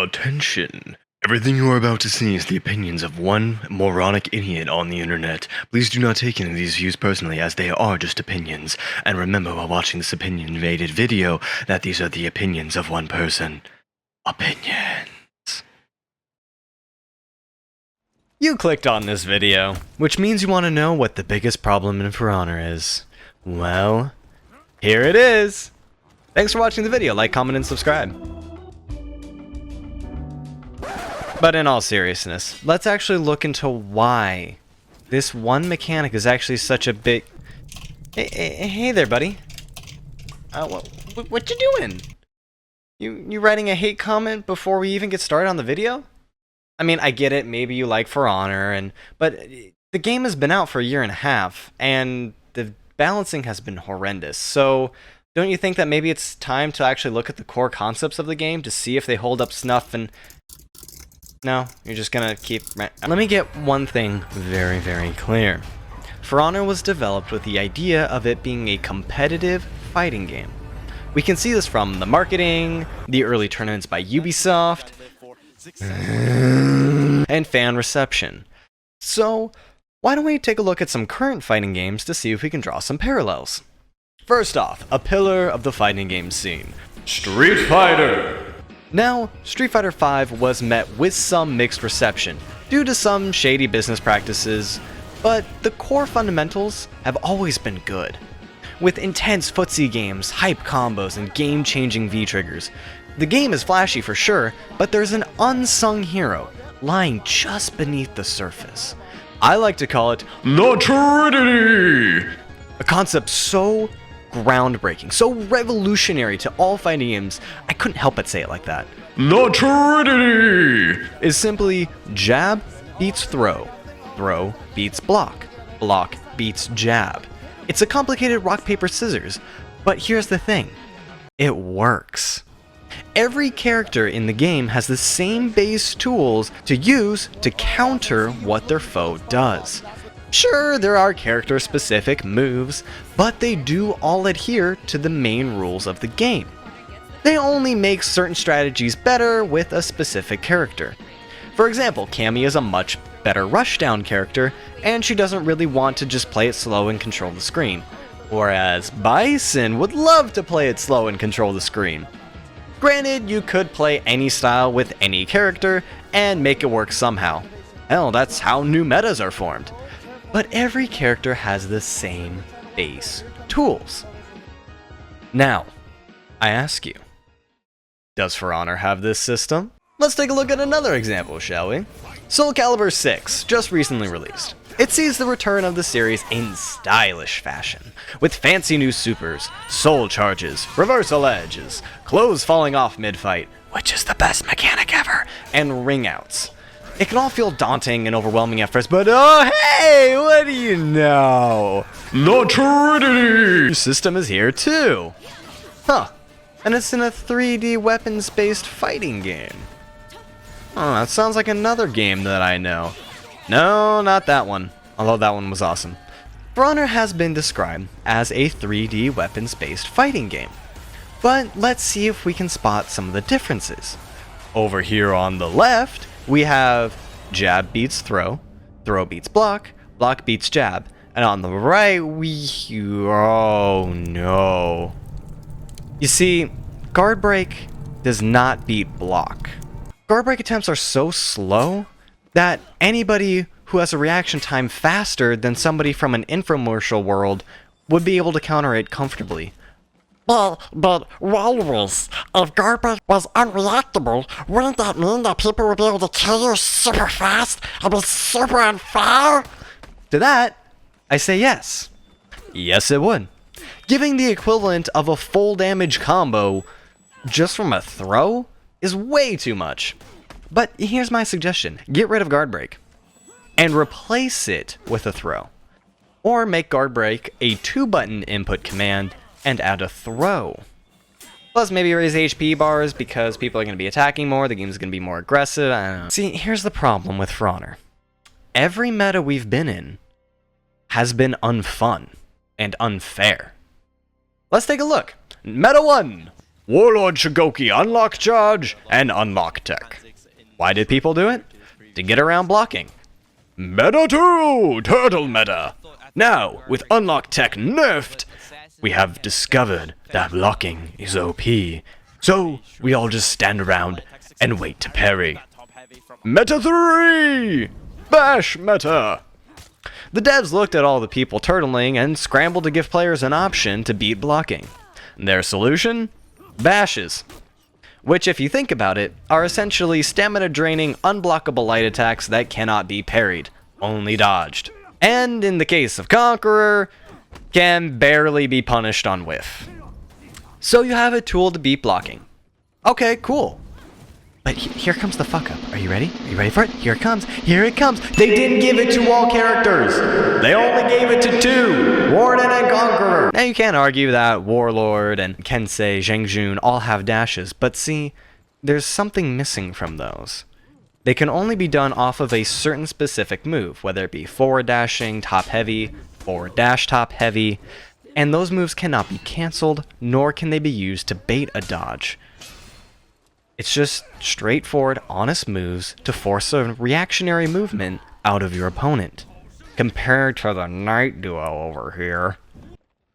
Attention! Everything you are about to see is the opinions of one moronic idiot on the internet. Please do not take any of these views personally, as they are just opinions. And remember while watching this opinion-related video that these are the opinions of one person. Opinions. You clicked on this video, which means you want to know what the biggest problem in For Honor is. Well, here it is! Thanks for watching the video. Like, comment, and subscribe. But in all seriousness, let's actually look into why this one mechanic is actually such a big... Hey there, buddy. What you doing? You writing a hate comment before we even get started on the video? I mean, I get it, maybe you like For Honor, but the game has been out for a year and a half, and the balancing has been horrendous, so don't you think that maybe it's time to actually look at the core concepts of the game to see if they hold up snuff and... No, you're just gonna keep... Let me get one thing very, very clear. For Honor was developed with the idea of it being a competitive fighting game. We can see this from the marketing, the early tournaments by Ubisoft, and fan reception. So, why don't we take a look at some current fighting games to see if we can draw some parallels. First off, a pillar of the fighting game scene, Streetfighter! Now, Street Fighter V was met with some mixed reception due to some shady business practices, but the core fundamentals have always been good. With intense footsie games, hype combos, and game-changing V-triggers, the game is flashy for sure, but there's an unsung hero lying just beneath the surface. I like to call it the Trinity! A concept so groundbreaking, so revolutionary to all fighting games, I couldn't help but say it like that. The Trinity is simply jab beats throw, throw beats block, block beats jab. It's a complicated rock, paper, scissors, but here's the thing, it works. Every character in the game has the same base tools to use to counter what their foe does. Sure, there are character-specific moves, but they do all adhere to the main rules of the game. They only make certain strategies better with a specific character. For example, Cammy is a much better rushdown character, and she doesn't really want to just play it slow and control the screen. Whereas Bison would love to play it slow and control the screen. Granted, you could play any style with any character and make it work somehow. Hell, that's how new metas are formed. But every character has the same base tools. Now, I ask you, does For Honor have this system? Let's take a look at another example, shall we? Soul Calibur 6, just recently released. It sees the return of the series in stylish fashion, with fancy new supers, soul charges, reversal edges, clothes falling off mid-fight, which is the best mechanic ever, and ring outs. It can all feel daunting and overwhelming at first, but oh hey, what do you know? The Trinity system is here too! Huh, and it's in a 3D weapons-based fighting game. Oh, that sounds like another game that I know. No, not that one, although that one was awesome. For Honor has been described as a 3D weapons-based fighting game. But let's see if we can spot some of the differences. Over here on the left, we have jab beats throw, throw beats block, block beats jab, and on the right oh no. You see, guard break does not beat block. Guard break attempts are so slow that anybody who has a reaction time faster than somebody from an infomercial world would be able to counter it comfortably. But Walrus, if guard break was unreactable, wouldn't that mean that people would be able to kill you super fast and be super unfair? To that, I say yes. Yes, it would. Giving the equivalent of a full damage combo just from a throw is way too much. But here's my suggestion. Get rid of guard break and replace it with a throw. Or make guard break a 2-button input command and add a throw. Plus maybe raise HP bars because people are going to be attacking more, the game's going to be more aggressive, I don't know. See, here's the problem with For Honor. Every meta we've been in has been unfun and unfair. Let's take a look. Meta 1. Warlord Shigoki unlock charge and unlock tech. Why did people do it? To get around blocking. Meta 2! Turtle meta! Now, with unlock tech nerfed, we have discovered that blocking is OP. So, we all just stand around and wait to parry. Meta 3! Bash meta! The devs looked at all the people turtling and scrambled to give players an option to beat blocking. Their solution? Bashes. Which, if you think about it, are essentially stamina-draining, unblockable light attacks that cannot be parried, only dodged. And in the case of Conqueror, can barely be punished on whiff. So you have a tool to beat blocking. Okay, cool. But here comes the fuck up. Are you ready? Are you ready for it? Here it comes. Here it comes. They didn't give it to all characters. They only gave it to 2. Warden and Conqueror. Now you can't argue that Warlord and Kensei Zhengjun all have dashes, but see, there's something missing from those. They can only be done off of a certain specific move, whether it be forward dashing, top heavy, forward dash top heavy, and those moves cannot be cancelled, nor can they be used to bait a dodge. It's just straightforward, honest moves to force a reactionary movement out of your opponent. Compared to the Knight duo over here.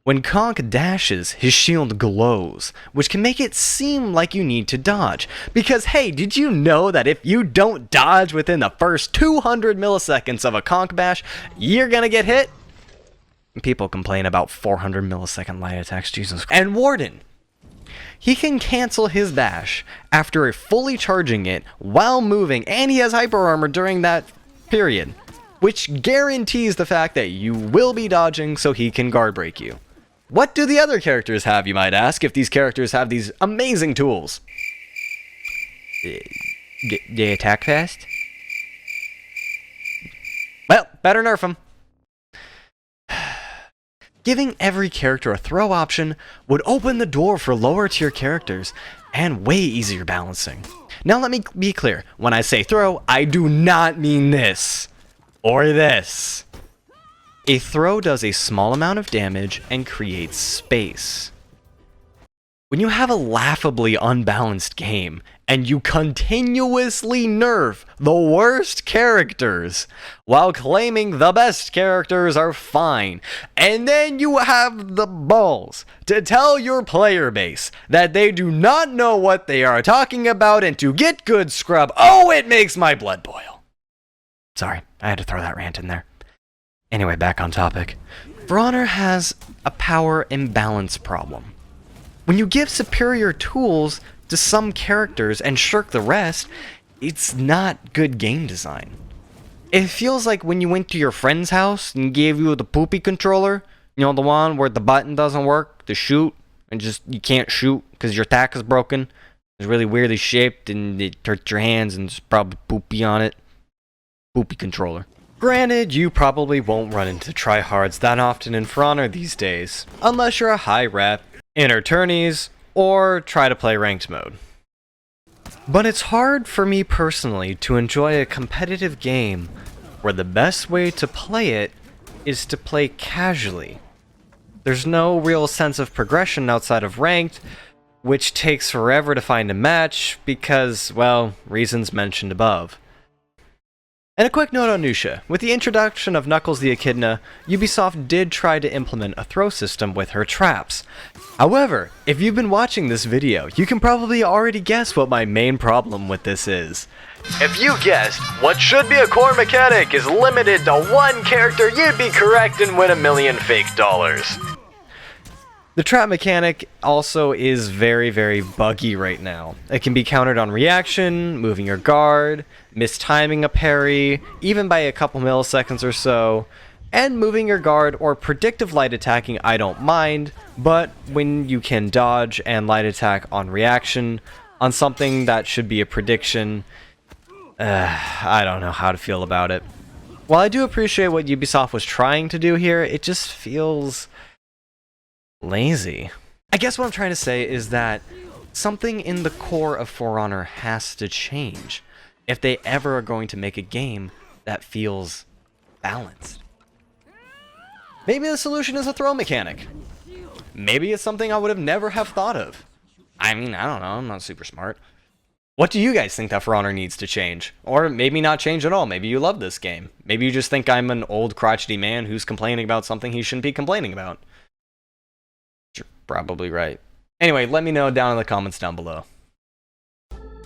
When Conk dashes, his shield glows, which can make it seem like you need to dodge. Because hey, did you know that if you don't dodge within the first 200 milliseconds of a Conk bash, you're gonna get hit? People complain about 400 millisecond light attacks, Jesus Christ. And Warden. He can cancel his dash after fully charging it while moving, and he has hyper armor during that period, which guarantees the fact that you will be dodging so he can guard break you. What do the other characters have, you might ask, if these characters have these amazing tools? They attack fast? Well, better nerf them. Giving every character a throw option would open the door for lower tier characters and way easier balancing. Now let me be clear, when I say throw, I do not mean this or this. A throw does a small amount of damage and creates space. When you have a laughably unbalanced game and you continuously nerf the worst characters while claiming the best characters are fine, and then you have the balls to tell your player base that they do not know what they are talking about and to get good scrub, oh, it makes my blood boil. Sorry, I had to throw that rant in there. Anyway, back on topic. For Honor has a power imbalance problem. When you give superior tools to some characters and shirk the rest, it's not good game design. It feels like when you went to your friend's house and gave you the poopy controller, you know, the one where the button doesn't work to shoot, and just you can't shoot because your tack is broken. It's really weirdly shaped and it hurts your hands and there's probably poopy on it. Poopy controller. Granted, you probably won't run into tryhards that often in For Honor these days, unless you're a high rep, enter tourneys, or try to play ranked mode. But it's hard for me personally to enjoy a competitive game where the best way to play it is to play casually. There's no real sense of progression outside of ranked, which takes forever to find a match because, well, reasons mentioned above. And a quick note on Nusha. With the introduction of Knuckles the Echidna, Ubisoft did try to implement a throw system with her traps. However, if you've been watching this video, you can probably already guess what my main problem with this is. If you guessed what should be a core mechanic is limited to one character, you'd be correct and win $1 million fake dollars. The trap mechanic also is very, very buggy right now. It can be countered on reaction, moving your guard, mistiming a parry, even by a couple milliseconds or so, and moving your guard or predictive light attacking I don't mind, but when you can dodge and light attack on reaction on something that should be a prediction, I don't know how to feel about it. While I do appreciate what Ubisoft was trying to do here, it just feels lazy. I guess what I'm trying to say is that something in the core of For Honor has to change if they ever are going to make a game that feels balanced. Maybe the solution is a throw mechanic. Maybe it's something I would have never have thought of. I mean, I don't know, I'm not super smart. What do you guys think that For Honor needs to change? Or maybe not change at all. Maybe you love this game. Maybe you just think I'm an old crotchety man who's complaining about something he shouldn't be complaining about. You're probably right. Anyway, let me know down in the comments down below.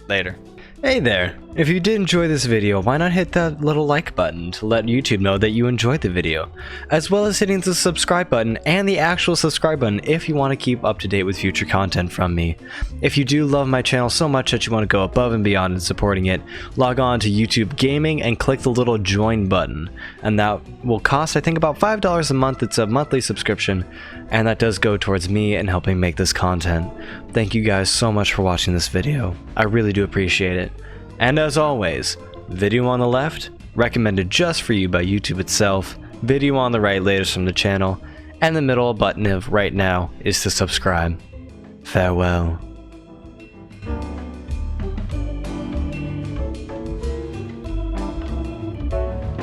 Later. Hey there! If you did enjoy this video, why not hit that little like button to let YouTube know that you enjoyed the video, as well as hitting the subscribe button and the actual subscribe button if you want to keep up to date with future content from me. If you do love my channel so much that you want to go above and beyond in supporting it, log on to YouTube Gaming and click the little join button, and that will cost I think about $5 a month. It's a monthly subscription, and that does go towards me and helping make this content. Thank you guys so much for watching this video. I really do appreciate it. And as always, video on the left, recommended just for you by YouTube itself, video on the right, latest from the channel, and the middle button of right now is to subscribe. Farewell.